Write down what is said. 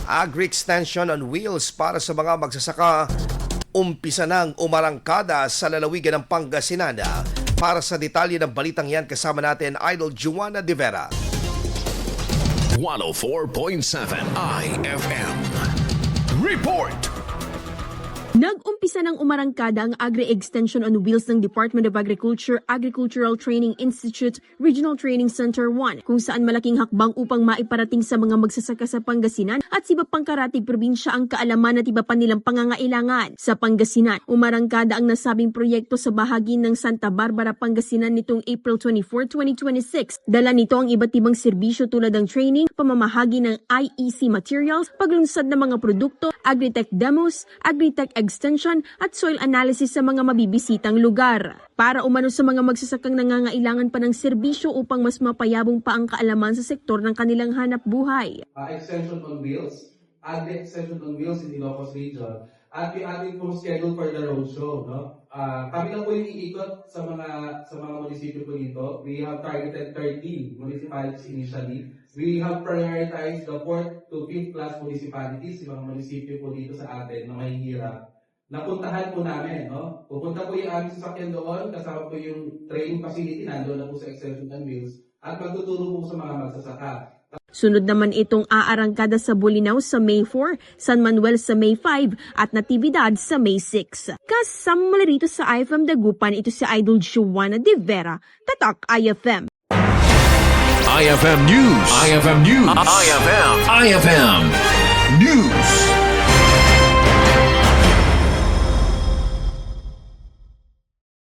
Agri-extension on wheels para sa mga magsasaka. Umpisa ng umarangkada sa lalawigan ng Pangasinan. Para sa detalye ng balitang yan, kasama natin Idol Juana De Vera. 104.7 IFM. Report! Nag-umpisa ng umarangkada ang Agri-Extension on Wheels ng Department of Agriculture, Agricultural Training Institute, Regional Training Center 1, kung saan malaking hakbang upang maiparating sa mga magsasaka sa Pangasinan at sa iba pang karatig probinsya ang kaalaman at iba pa nilang pangangailangan. Sa Pangasinan, umarangkada ang nasabing proyekto sa bahagi ng Santa Barbara, Pangasinan nitong April 24, 2026. Dala nito ang iba't ibang serbisyo tulad ng training, pamamahagi ng IEC materials, paglunsad ng mga produkto, agritech demos, agritech extension at soil analysis sa mga mabibisitang lugar. Para umano sa mga magsasakang nangangailangan pa ng serbisyo upang mas mapayabong pa ang kaalaman sa sektor ng kanilang hanap buhay. Extension on Wheels, Agri-Extension on Wheels in Ilocos Region. At yung ating pong schedule for the roadshow, no? Kami lang po yung iikot sa mga munisipyo po dito. We have targeted 13 municipalities initially. We have prioritized the 4th to 5th class municipalities, yung mga munisipyo po dito sa atin na mahihirap. Napuntahan po namin, no? Pupunta po yung aming sasakyan doon, kasama po yung training facility, nandoon na po sa Extension on Wheels, at magtuturo po sa mga magsasaka. Sunod naman itong aarangkada sa Bolinao sa May 4, San Manuel sa May 5 at Natividad sa May 6. Kasama mula rito sa IFM Dagupan, ito si Idol Juana De Vera, Tatak IFM. IFM News. IFM News. IFM News.